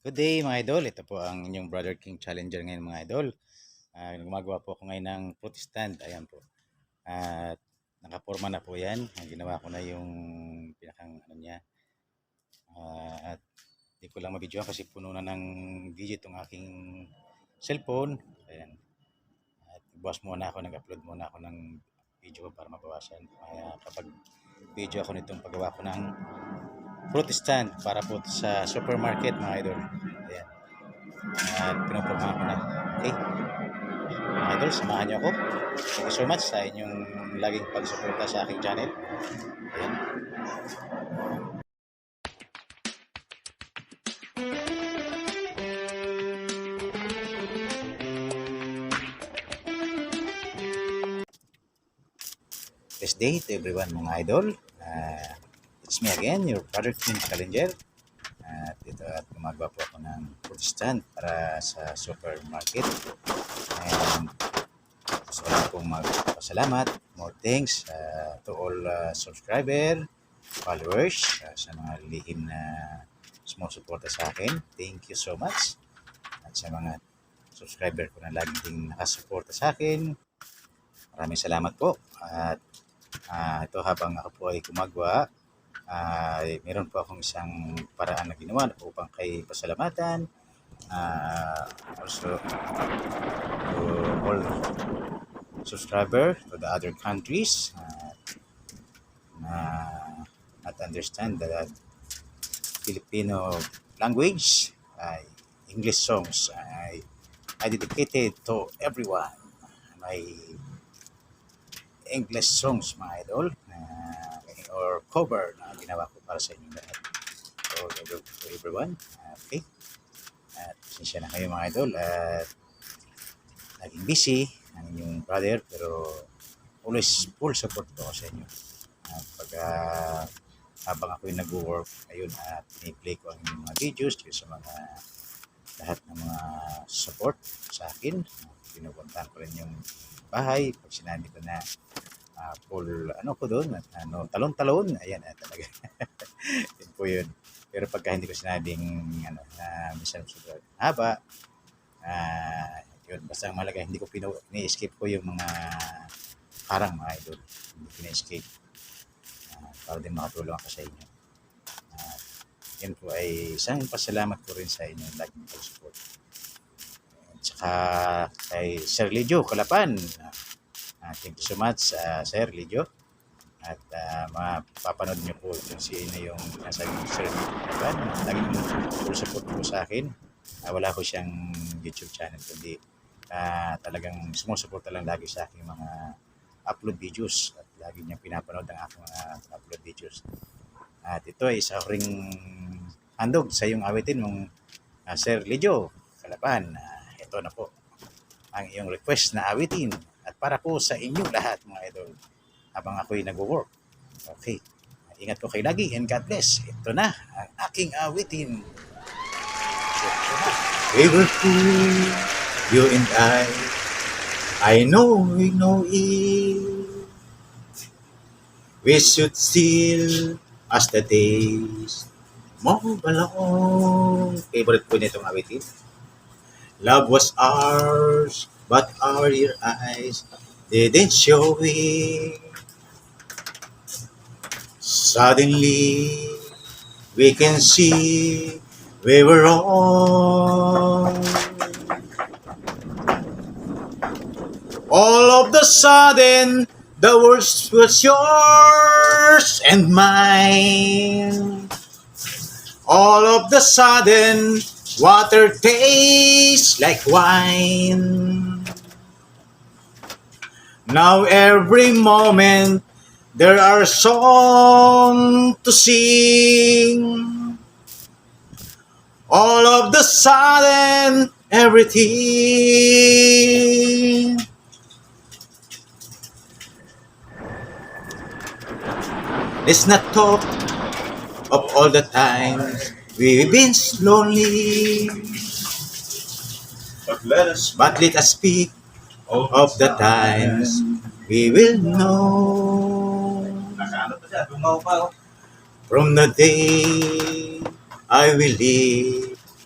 Good day mga idol, ito po ang inyong Brother King Challenger ngayon mga idol. Gumagawa po ako ngayon ng fruit stand, ayan po. At nakaporma na po yan, ginawa ko na yung pinakang ano niya. At di ko lang mabidyoan kasi puno na ng video itong aking cellphone. Ayan. At buwas muna ako, nag-upload muna ako ng video ko para mabawasan. Kapag video ako nitong paggawa ko ng fruit stand para po sa supermarket mga idol. Ayan. At pinupormahan ko na. Okay? Mga idol, samahan niyo ako. Thank you so much sa inyong laging pagsuporta sa aking channel. Ayan. This day to everyone mga idol. It's me again, your Brother King Challenger. At ito at gumagawa po ako ng food stand para sa supermarket. And gusto ko lang pong magpasalamat. More thanks to all subscriber, followers, sa mga lihim na sumusuporta sa akin. Thank you so much. At sa mga subscriber ko na laging nakasuporta sa akin, maraming salamat po. At ito habang ako po ay gumagawa, meron po akong isang paraan na ginawa upang kay pasalamatan. Also to all subscriber to the other countries not understand the Filipino language. English songs I dedicated to everyone. My English songs mga idol or cover na ginawa ko para sa inyo lahat. So, to everyone. Okay. At sinsya na kayo mga idol at laging busy ang inyong brother pero always full support ko sa inyo. At pag habang ako yung nag-work, ayun, piniplay ko ang mga videos sa mga lahat ng mga support sa akin. Pinupuntahan ko rin yung bahay pag sinabi ko na full ano ko doon, talon-talon, ayan talaga. Yun po yun. Pero pagka hindi ko sinabing na minsan sobrang haba, yun, basta ang malaga, hindi ko ni-escape ko yung mga parang mga idol. Hindi ko na-escape para din makatulong ako sa inyo. Yun po ay isang pasalamat ko rin sa inyo laging pag-support. At saka kay Sir Lijo Kalapan, thank you so much, Sir Lijo. At mapapanood niyo po yung yung nasabi ko Sir Kalapan. Laging full support po sa akin. Wala ko siyang YouTube channel kundi talagang sumusuporta lang lagi sa aking mga upload videos at lagi niyang pinapanood ang aking mga upload videos. At ito ay isa ring handog sa iyong awitin mong Sir Lijo Kalapan. Ito na po ang iyong request na awitin at para po sa inyong lahat mga idol habang ako'y nag-work. Okay. Ingat po kayo lagi and God bless. Ito na ang aking awitin. We were cool, you and I know it. We should still as the days move along. Favorite po nitong awitin. Love was ours, but our eyes didn't show it. Suddenly, we can see we were wrong. All of the sudden, the world was yours and mine. All of the sudden, water tastes like wine. Now every moment, there are songs to sing. All of the sudden, everything. Let's not talk of all the times we've been lonely. But let us speak of the times we will know. From the day I will live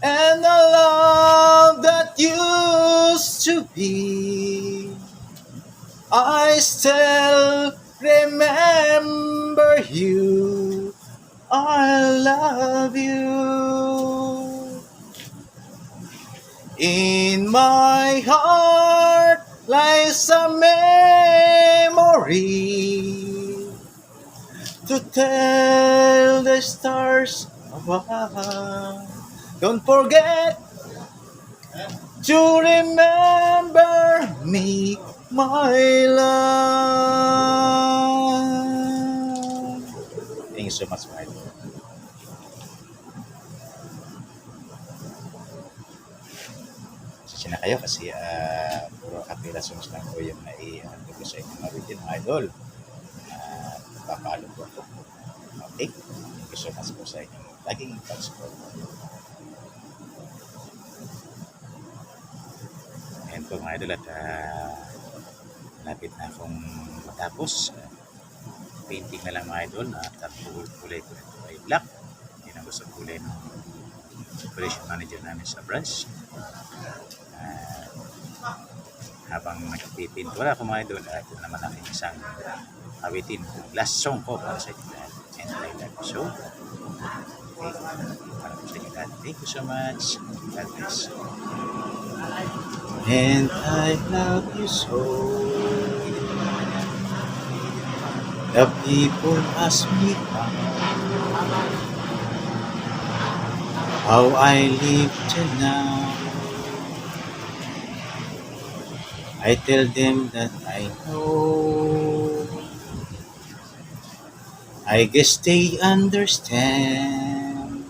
And the love that used to be, I still remember you. I love you. In my heart lies a memory to tell the stars above. Don't forget to remember me, my love. Thank you so much, my love. Pasensya na kayo kasi puro kapila songs lang po yung nai-ano ko sa inyo mabitin, mga idol. Papalo po ako. Okay? Thank you so much po sa inyong laging pag-support. Ayan po mga idol at lapit na akong matapos. Painting na lang mga idol at ang kulay ko nito ay black. Yan ang gusto kulay ng operation manager namin sa branch. Habang nagpipintura ako mga idol, ito naman ang isang awitin, last song ko para sa inyo lahat. And I love you so. Okay, para po sa inyo lahat. Thank you so much. God bless. And I love you so. The people ask me how I live till now. I tell them that I know. I guess they understand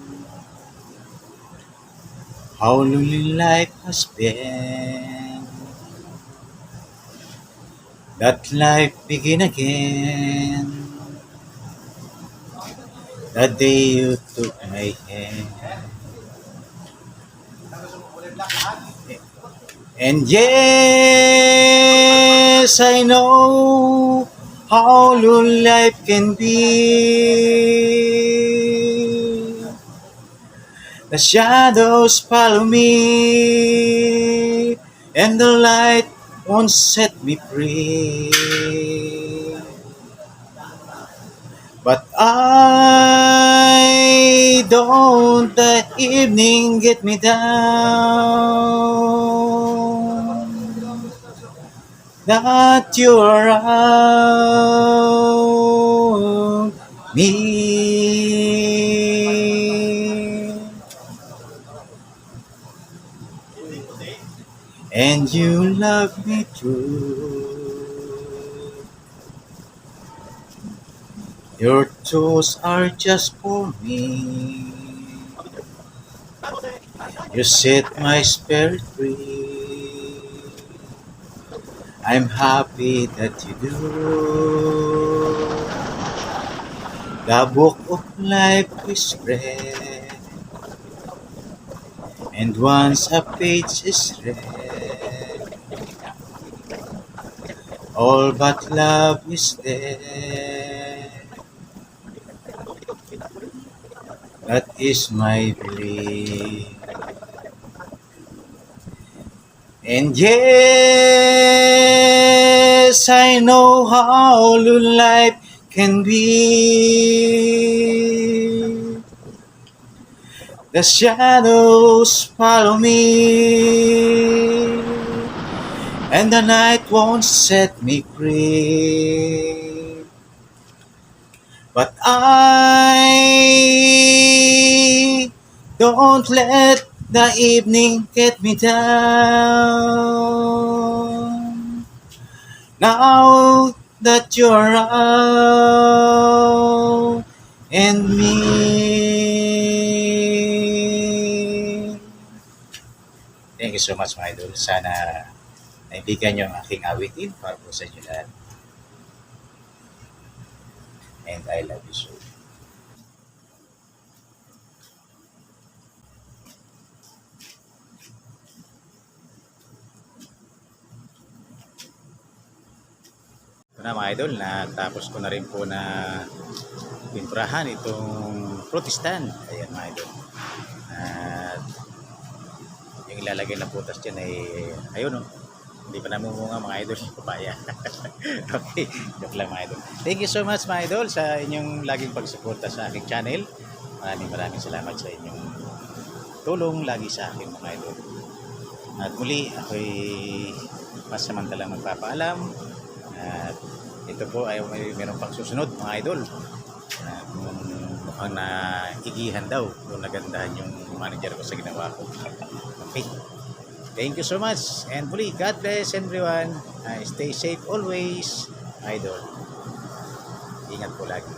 how lonely life has been. That life begin again. The day you took my hand. And yes, I know how lonely life can be. The shadows follow me, and the light won't set me free. But I don't the evening get me down. That you're around me. And you love me true. Your tools are just for me. You set my spirit free. I'm happy that you do. The book of life is read, and once a page is read, all but love is dead. That is my belief. And yes, I know how life can be. The shadows follow me, and the night won't set me free. But I don't let the evening get me down. Now that you're around and me. Thank you so much mga idol. Sana naibigan nyo ang aking awitin para po sa inyo lahat. And I love you so. Ito na mga idol, natapos ko na rin po na pinturahan itong fruit stand. Ayan mga idol. At ilalagay ng putas dyan ay ayun no. Hindi pa namumunga mga idol, papaya. Okay, joke lang mga idol. Thank you so much mga idol sa inyong laging pagsuporta sa aking channel. Maraming salamat sa inyong tulong lagi sa akin mga idol. At muli ako'y masamantalang magpapaalam. At ito po ay mayroon pang susunod mga idol. Mukhang naigihan daw kung nagandahan yung manager ko sa ginawa ko. Okay. Thank you so much. And muli, God bless everyone. Stay safe always. Idol. Ingat po lagi.